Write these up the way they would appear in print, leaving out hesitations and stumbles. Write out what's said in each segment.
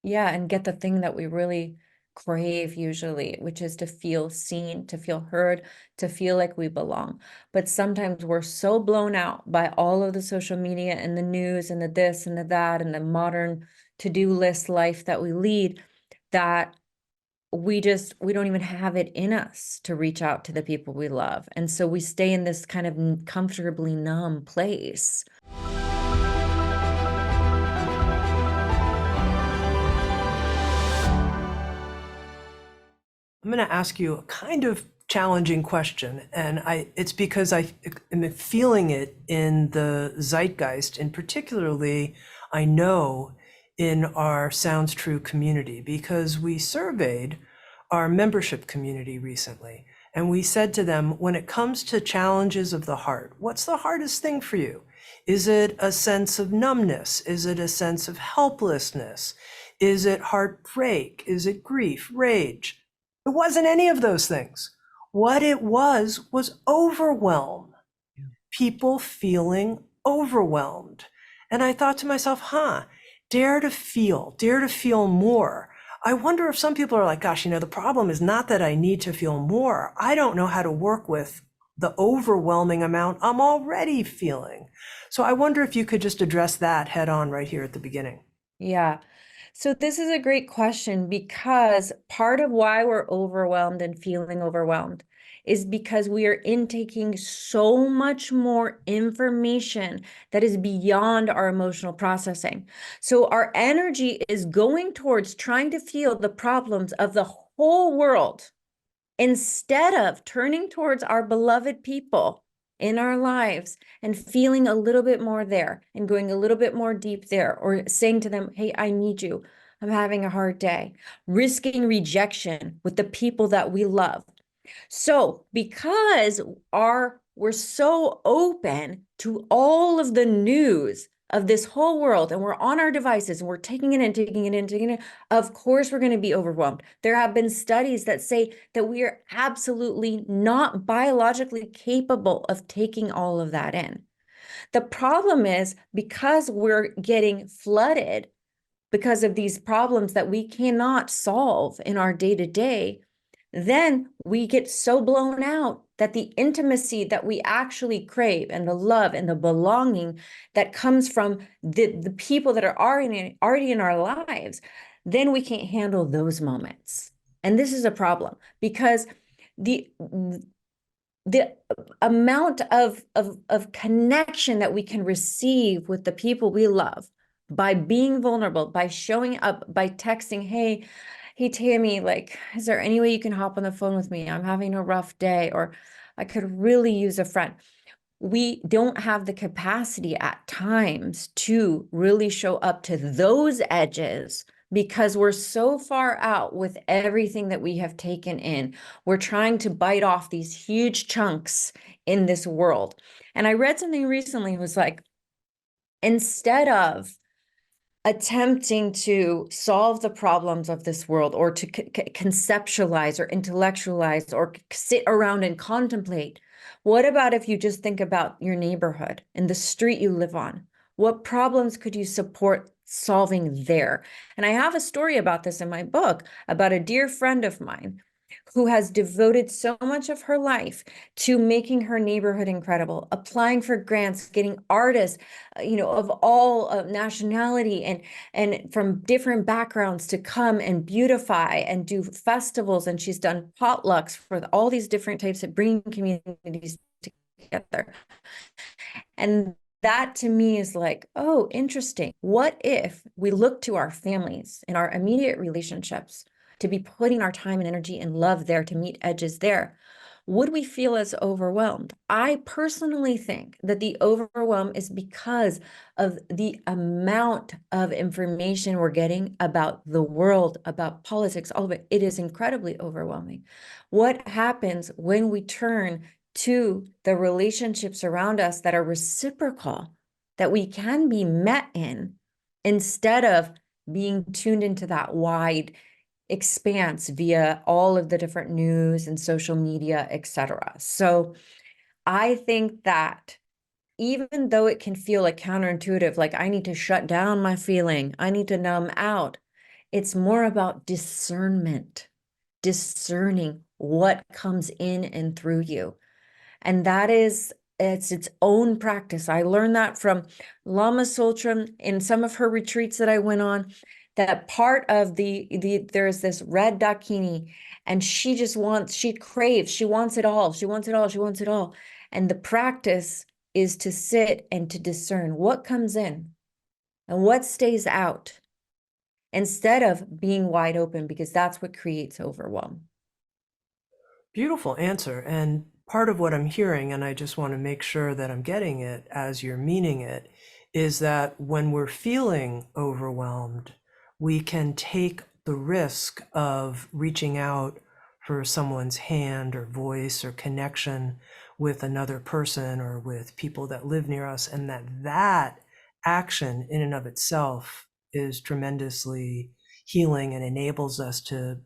Yeah, and get the thing that we really crave usually, which is to feel seen, to feel heard, to feel like we belong. But sometimes we're so blown out by all of the social media and the news and the this and the that and the modern to-do list life that we lead that we don't even have it in us to reach out to the people we love. And so we stay in this kind of comfortably numb place. I'm going to ask you a kind of challenging question, and it's because I am feeling it in the zeitgeist, and particularly I know in our Sounds True community, because we surveyed our membership community recently, and we said to them, when it comes to challenges of the heart, what's the hardest thing for you? Is it a sense of numbness? Is it a sense of helplessness? Is it heartbreak? Is it grief, rage? It wasn't any of those things. What it was overwhelm, people feeling overwhelmed. And I thought to myself, dare to feel more. I wonder if some people are like, gosh, the problem is not that I need to feel more. I don't know how to work with the overwhelming amount I'm already feeling. So I wonder if you could just address that head on right here at the beginning. Yeah. So this is a great question because part of why we're overwhelmed and feeling overwhelmed is because we are intaking so much more information that is beyond our emotional processing. So our energy is going towards trying to feel the problems of the whole world instead of turning towards our beloved people in our lives and feeling a little bit more there and going a little bit more deep there, or saying to them, hey, I need you. I'm having a hard day. Risking rejection with the people that we love. So because we're so open to all of the news of this whole world, and we're on our devices and we're taking it in, taking it in, taking it in, of course we're going to be overwhelmed. There have been studies that say that we are absolutely not biologically capable of taking all of that in. The problem is because we're getting flooded because of these problems that we cannot solve in our day-to-day, then we get so blown out that the intimacy that we actually crave and the love and the belonging that comes from the people that are already in our lives, then we can't handle those moments. And this is a problem because the the amount of connection that we can receive with the people we love by being vulnerable, by showing up, by texting, hey Tammy, like, is there any way you can hop on the phone with me? I'm having a rough day, or I could really use a friend. We don't have the capacity at times to really show up to those edges because we're so far out with everything that we have taken in. We're trying to bite off these huge chunks in this world. And I read something recently, it was like, instead of attempting to solve the problems of this world, or to conceptualize or intellectualize or sit around and contemplate, what about if you just think about your neighborhood and the street you live on? What problems could you support solving there? And I have a story about this in my book about a dear friend of mine who has devoted so much of her life to making her neighborhood incredible, applying for grants, getting artists, of all nationality and from different backgrounds to come and beautify and do festivals. And she's done potlucks for all these different types of bringing communities together. And that to me is like, oh, interesting. What if we look to our families and our immediate relationships to be putting our time and energy and love there to meet edges there? Would we feel as overwhelmed? I personally think that the overwhelm is because of the amount of information we're getting about the world, about politics, all of it. It is incredibly overwhelming. What happens when we turn to the relationships around us that are reciprocal, that we can be met in, instead of being tuned into that wide expanse via all of the different news and social media, etc. So I think that even though it can feel like counterintuitive, like I need to shut down my feeling, I need to numb out, It's more about discernment, discerning what comes in and through you. And that is, it's its own practice. I learned that from Lama Tsultrim in some of her retreats that I went on. That part of there's this red dakini, and she just wants, she craves, she wants it all, she wants it all, she wants it all. And the practice is to sit and to discern what comes in and what stays out instead of being wide open, because that's what creates overwhelm. Beautiful answer. And part of what I'm hearing, and I just want to make sure that I'm getting it as you're meaning it, is that when we're feeling overwhelmed, we can take the risk of reaching out for someone's hand or voice or connection with another person or with people that live near us, and that action in and of itself is tremendously healing and enables us to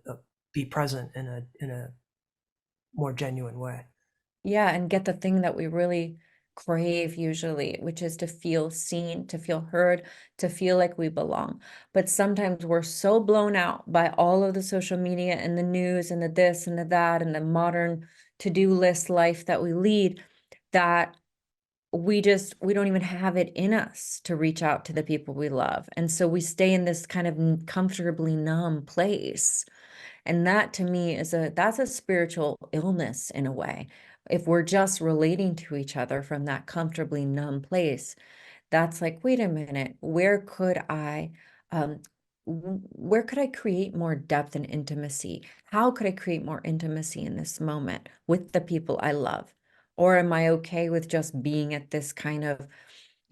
be present in a more genuine way. Yeah, and get the thing that we really crave usually, which is to feel seen, to feel heard, to feel like we belong. But sometimes we're so blown out by all of the social media and the news and the this and the that and the modern to-do list life that we lead, that we don't even have it in us to reach out to the people we love. And so we stay in this kind of comfortably numb place. And that to me is that's a spiritual illness in a way. If we're just relating to each other from that comfortably numb place, that's like, wait a minute, um, where could I create more depth and intimacy? How could I create more intimacy in this moment with the people I love? Or am I okay with just being at this kind of,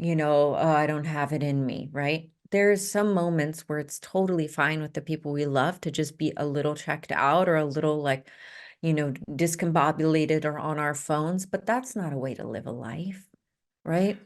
oh, I don't have it in me, right? There's some moments where it's totally fine with the people we love to just be a little checked out or a little like, discombobulated or on our phones, but that's not a way to live a life, right?